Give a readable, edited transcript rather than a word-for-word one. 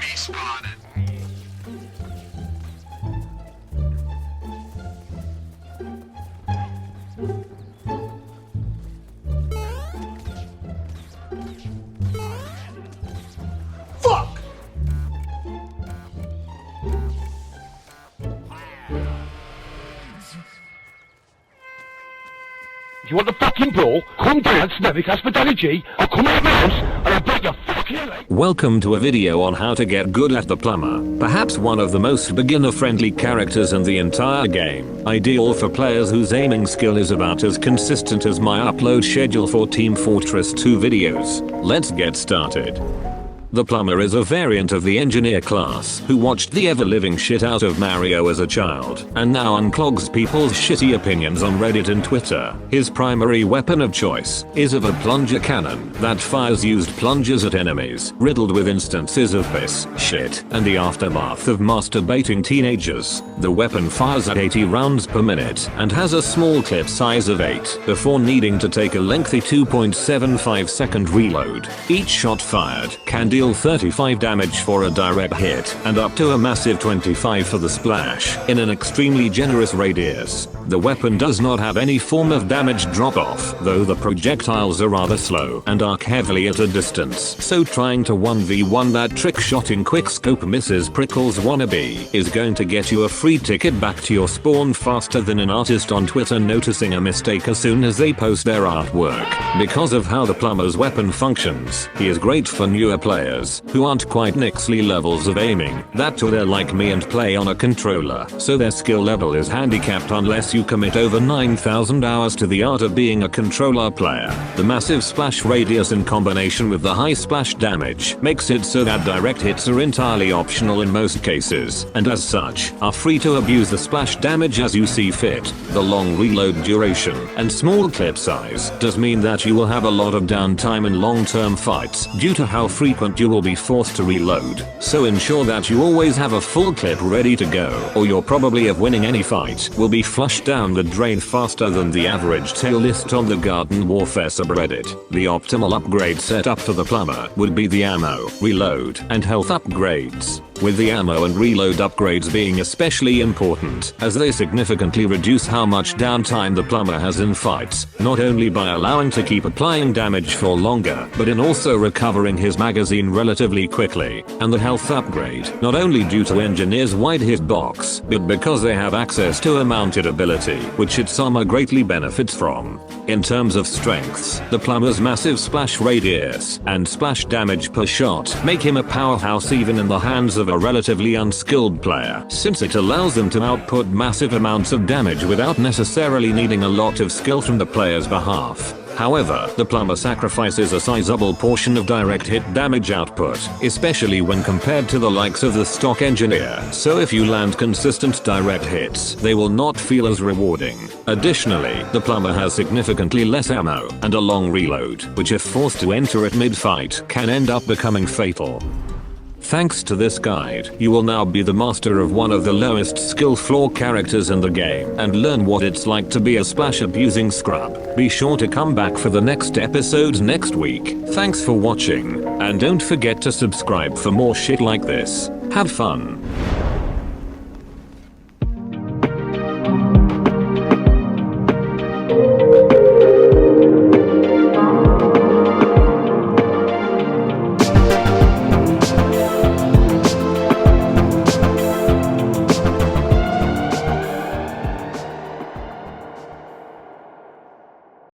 Enemy spotted. Fuck! You want the fucking brawl? Come down, Snevic Hospitality. I'll come out of my house and I'll break your fucking leg. Welcome to a video on how to get good at the Plumber. Perhaps one of the most beginner-friendly characters in the entire game. Ideal for players whose aiming skill is about as consistent as my upload schedule for Team Fortress 2 videos. Let's get started. The Plumber is a variant of the Engineer class who watched the ever-living shit out of Mario as a child and now unclogs people's shitty opinions on Reddit and Twitter. His primary weapon of choice is of a plunger cannon that fires used plungers at enemies, riddled with instances of piss, shit, and the aftermath of masturbating teenagers. The weapon fires at 80 rounds per minute and has a small clip size of 8 before needing to take a lengthy 2.75 second reload. Each shot fired can deal 35 damage for a direct hit and up to a massive 25 for the splash in an extremely generous radius. The weapon does not have any form of damage drop-off, though the projectiles are rather slow and arc heavily at a distance, so trying to 1v1 that trick shot in quickscope Mrs. Prickles wannabe is going to get you a free ticket back to your spawn faster than an artist on Twitter noticing a mistake as soon as they post their artwork. Because of how the Plumber's weapon functions, he is great for newer players who aren't quite Nixley levels of aiming, that too they're like me and play on a controller, so their skill level is handicapped unless you commit over 9,000 hours to the art of being a controller player. The massive splash radius in combination with the high splash damage makes it so that direct hits are entirely optional in most cases, and as such, are free to abuse the splash damage as you see fit. The long reload duration and small clip size does mean that you will have a lot of downtime in long-term fights due to how frequent you will be forced to reload, so ensure that you always have a full clip ready to go, or your probability of winning any fight will be flushed down the drain faster than the average tail list on the Garden Warfare subreddit. The optimal upgrade setup for the Plumber would be the ammo, reload, and health upgrades, with the ammo and reload upgrades being especially important as they significantly reduce how much downtime the Plumber has in fights, not only by allowing to keep applying damage for longer, but in also recovering his magazine relatively quickly. And the health upgrade, not only due to Engineer's wide hitbox, but because they have access to a mounted ability, which its armor greatly benefits from. In terms of strengths, the Plumber's massive splash radius and splash damage per shot make him a powerhouse even in the hands of a relatively unskilled player, since it allows them to output massive amounts of damage without necessarily needing a lot of skill from the player's behalf. However, the Plumber sacrifices a sizable portion of direct hit damage output, especially when compared to the likes of the stock Engineer, so if you land consistent direct hits, they will not feel as rewarding. Additionally, the Plumber has significantly less ammo and a long reload, which if forced to enter at mid-fight can end up becoming fatal. Thanks to this guide, you will now be the master of one of the lowest skill floor characters in the game and learn what it's like to be a splash abusing scrub. Be sure to come back for the next episode next week. Thanks for watching, and don't forget to subscribe for more shit like this. Have fun.